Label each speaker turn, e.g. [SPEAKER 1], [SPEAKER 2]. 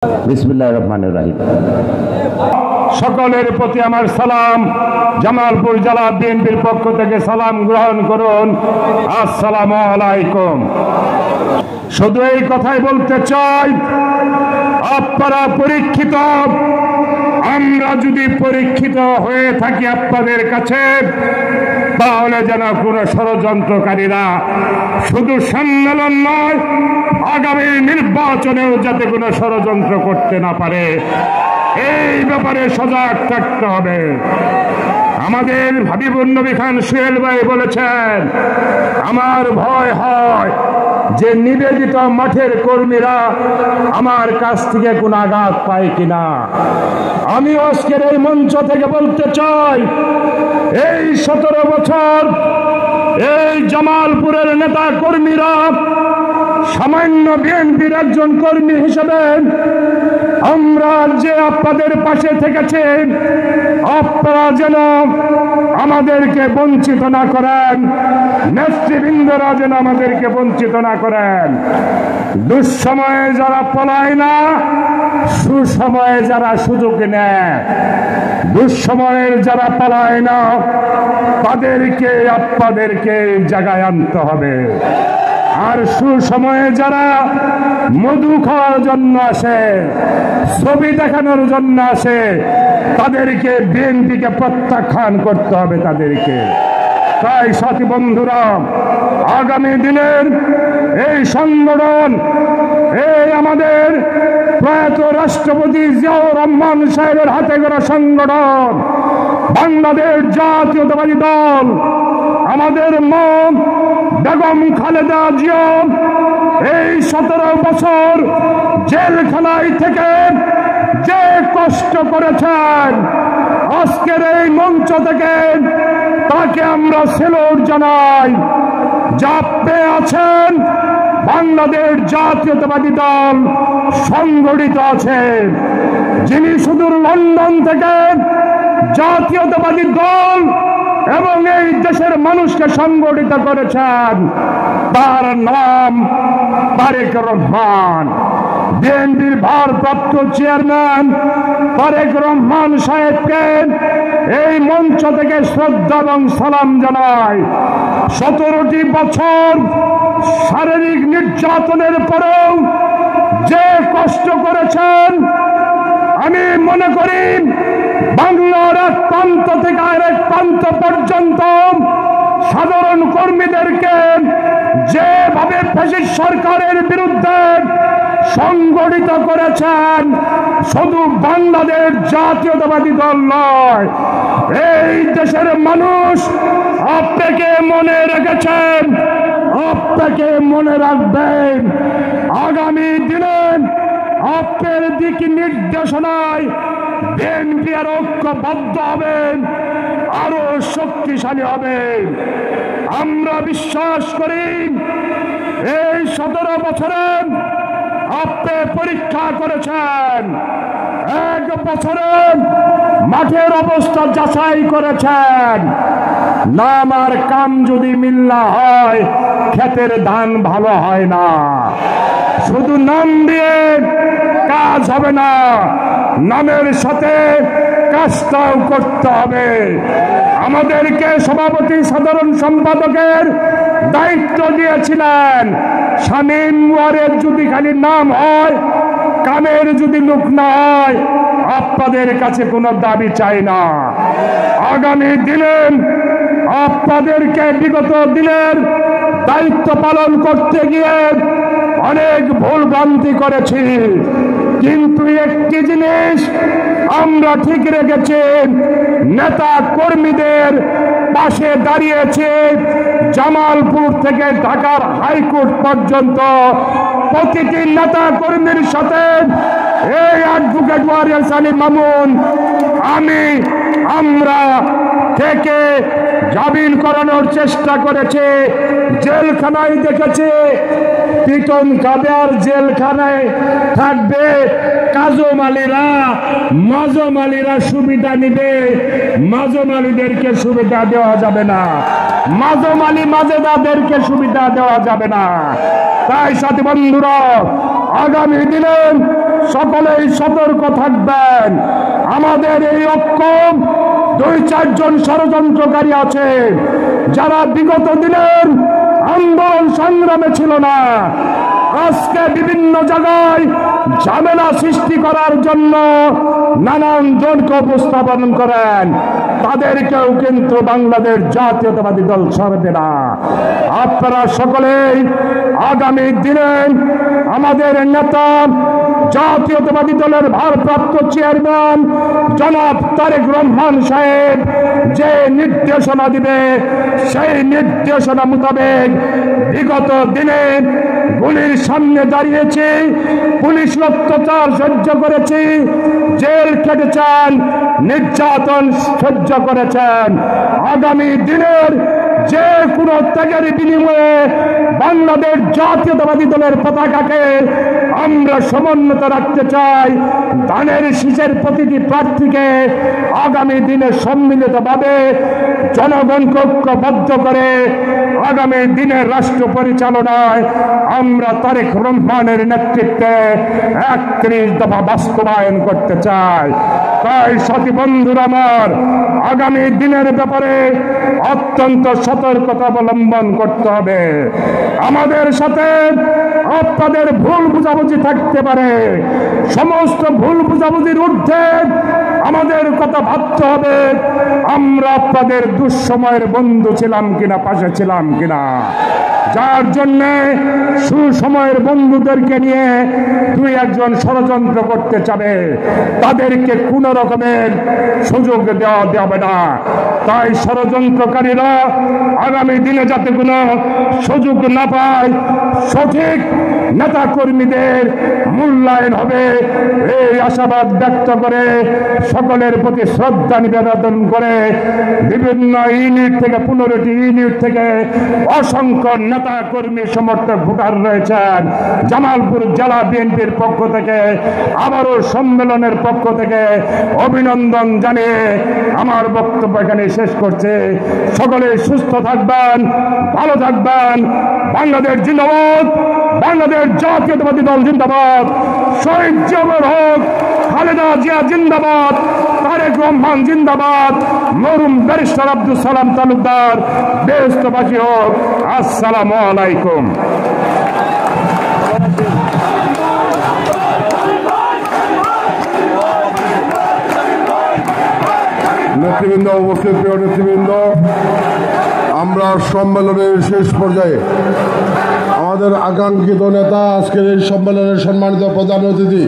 [SPEAKER 1] বিসমিল্লাহির রহমানির রহিম।
[SPEAKER 2] সকলের প্রতি আমার সালাম। জামালপুর জেলা বিএনপির পক্ষ থেকে সালাম গ্রহণ করুন। আসসালামু আলাইকুম। শুধু এই কথাই বলতে চাই, আপনারা পরীক্ষিত। আমরা যদি পরীক্ষিত হয়ে থাকি আপনাদের কাছে, তাহলে যেন কোনো ষড়যন্ত্রকারীরা শুধু সম্মেলন নয়, আগামী নির্বাচনেও যাতে কোনো ষড়যন্ত্র করতে না পারে, এই ব্যাপারে সজাগ থাকতে হবে। আমাদের হাবিবুর নবী খান সোহেল ভাই বলেছেন, আমার ভয় হয় যে নিবেদিত মাঠের কর্মীরা আমার কাছ থেকে কোন আঘাত পায় কিনা। আমি আজকের এই মঞ্চ থেকে বলতে চাই, এই 17 বছর এই জামালপুরের নেতা কর্মীরা, সামান্য বিএনপির একজন কর্মী হিসেবে আমরা যে আপনাদের পাশে থেকেছেন, আপনারা যেন আমাদেরকে বঞ্চিত না করেন, নেতৃবৃন্দরা যেন আমাদেরকে বঞ্চিত না করেন। দুঃসময়ে যারা পলায় না, সুসময়ে যারা সুযোগ নেয়, দুঃসময়ের যারা পালায় না, তাদেরকে আপনাদেরকে জায়গায় আনতে হবে। আর সুসময়ে যারা মধু খাওয়ার জন্য আসে, ছবি দেখানোর জন্য আসে, তাদেরকে বিএনপিকে প্রত্যাখ্যান করতে হবে তাদেরকে। তাই সাথী বন্ধুরা, আগামী দিনের এই সংগঠন, এই আমাদের প্রয়াত রাষ্ট্রপতি জিয়াউর রহমান সাহেবের হাতে গড়া সংগঠন বাংলাদেশ জাতীয়তাবাদী দল, আমাদের মা বেগম খালেদা জিয়া এই 17 বছর জেলখানায় থেকে যে কষ্ট করেছেন, আজকের এই মঞ্চ থেকে তাকে আমরা সেলুট জানাই। যাপে আছেন, বাংলাদেশ জাতীয়তাবাদী দল সংগঠিত আছে। যিনি সুদূর লন্ডন থেকে জাতীয়তাবাদী দল এবং এই দেশের মানুষকে সংগঠিত করেছেন, তার নাম তারেক রহমান। বিএনপির ভারপ্রাপ্ত চেয়ারম্যান তারেক রহমান সাহেবকে এই মঞ্চ থেকে শ্রদ্ধা এবং সালাম জানাই। 17টি বছর শারীরিক নির্যাতনের পরেও যে কষ্ট করেছেন, আমি মনে করি বাংলার এক প্রান্ত থেকে আরেক প্রান্ত পর্যন্ত সাধারণ কর্মীদেরকে যেভাবে ফ্যাসিস্ট সরকারের বিরুদ্ধে সংগঠিত করেছেন, শুধু বাংলাদেশ জাতীয়তাবাদী দল নয়, এই দেশের মানুষ আপনাকে মনে রেখেছেন, আপনাকে মনে রাখবেন। আগামী দিনে আপনার দিক নির্দেশনায় বিএনপি আর ঐক্যবদ্ধ হবেন, আরো শক্তিশালী হবেন। আমরা বিশ্বাস করি এই 17 বছরে আপনি পরীক্ষা করেছেন, 1 বছরে মাঠের অবস্থা যাচাই করেছেন। নাম আর কাম যদি মিল না হয়, ক্ষেতের ধান ভালো হয় না। শুধু নাম দিয়ে কাজ হবে না, নামের সাথে কাজটাও করতে হবে। আমাদেরকে সভাপতি সাধারণ সম্পাদকের দায়িত্ব দিয়েছিলেন। শামীম ওয়ারের যদি খালি নাম হয়, কামের যদি লোক না হয়, আপনাদের কাছে কোনো দাবি চাই না। আগামী দিনে আপনাদেরকে বিগত দিনের দায়িত্ব পালন করতে গিয়ে অনেক ভুল ভ্রান্তি করেছি, কিন্তু একটি জিনিস আমরা ঠিক রেখেছি, নেতা কর্মীদের পাশে দাঁড়িয়েছে। জামালপুর থেকে ঢাকার হাইকোর্ট পর্যন্ত প্রতিটি নেতা কর্মীর সাথে এই অ্যাডভোকেট ওয়ারিয়ার সালিম মামুন, আমরা থেকে জামিন করানোর চেষ্টা করেছে, জেলখানায় দেখেছে। পিটন খাবে আর জেলখানায় থাকবে, মাজমালিরা সুবিধা নিবে, মাজমালিদেরকে সুবিধা দেওয়া যাবে না, মাজেদাদেরকে সুবিধা দেওয়া যাবে না। তাই সাথী বন্ধুরা, আগামী দিনে সকলেই সতর্ক থাকবেন। আমাদের এই রকম 2-4 জন ষড়যন্ত্রকারী আছে যারা বিগত দিনের আন্দোলন সংগ্রামে ছিল না, আজকে বিভিন্ন জায়গায় ঝামেলা সৃষ্টি করার জন্য নানান জনকে উপস্থাপন করেন। তাদেরকেও কিন্তু বাংলাদেশ জাতীয়তাবাদী দল ছাড়বে না। আপনারা সকলেই আগামী দিনে আমাদের নেতা জাতীয়তাবাদী দলের ভারপ্রাপ্ত চেয়ারম্যান জনাব তারেক রহমান সাহেব যে নির্দেশনা দিবে, সেই নির্দেশনা মোতাবেক বিগত দিনে গুলির সামনে দাঁড়িয়েছি, পুলিশ অত্যাচার সহ্য করেছি, জেল কেটেছেন, নির্যাতন সহ্য করেছেন। আগামী দিনের যে কোনো ত্যাগের বিনিময়ে বাংলাদেশ জাতীয়তাবাদী দলের পতাকাকে আমরা সমুন্নত রাখতে চাই। ধানের শীষের প্রতিটি প্রার্থীকে আগামী দিনে সম্মিলিতভাবে জনগণকে ঐক্যবদ্ধ করে আগামী দিনের রাষ্ট্র পরিচালনায় আমরা তারেক রহমানের নেতৃত্বে 31 দফা বাস্তবায়ন করতে চাই। তাই সাথী বন্ধুরা আমার, আগামী দিনের ব্যাপারে অত্যন্ত সতর্কতা অবলম্বন করতে হবে। আমাদের সাথে আপনাদের ভুল বুঝাবুঝি থাকতে পারে, সমস্ত ভুল বুঝাবুঝির ঊর্ধ্বে আমাদের কথা ভাবতে হবে আমরা আপনাদের দুঃসময়ের বন্ধু ছিলাম কিনা, পাশে ছিলাম কিনা। যার জন্য সুসময়ের বন্ধুদেরকে নিয়ে 2-1 জন ষড়যন্ত্র করতে চাবে, তাদেরকে কোন রকমের সুযোগ দেওয়া যাবে না। তাই ষড়যন্ত্রকারীরা আগামী দিনে যাতে কোনো সুযোগ না পায়, সঠিক নেতা কর্মীদের মূল্যায়ন হবে এই আশাবাদ ব্যক্ত করে, সকলের প্রতি শ্রদ্ধা নিবেদন করে বিভিন্ন ইউনিট থেকে 15টি ইউনিট থেকে অসংখ্য নেতা কর্মী সমর্থক ভোটার রয়েছেন। জামালপুর জেলা বিএনপির পক্ষ থেকে আবারও সম্মেলনের পক্ষ থেকে অভিনন্দন জানিয়ে আমার বক্তব্য এখানে শেষ করছে। সকলে সুস্থ থাকবেন, ভালো থাকবেন। বাংলাদেশ জিন্দাবাদ, বাংলাদেশ জাতীয়তাবাদী দল জিন্দাবাদ, শহীদ জিয়াউর হক, খালেদা জিয়া জিন্দাবাদ, তারেক রহমান জিন্দাবাদ, মরহুম ব্যারিস্টার আব্দুল সালাম তালুকদার বেহেশতবাসী হোক। আসসালামু আলাইকুম।
[SPEAKER 1] নেতৃবৃন্দ, উপস্থিত প্রিয় নেতৃবৃন্দ, আমরা সম্মেলনের শেষ পর্যায়ে আমাদের আকাঙ্ক্ষিত নেতা আজকের এই সম্মেলনের সম্মানিত প্রধান অতিথি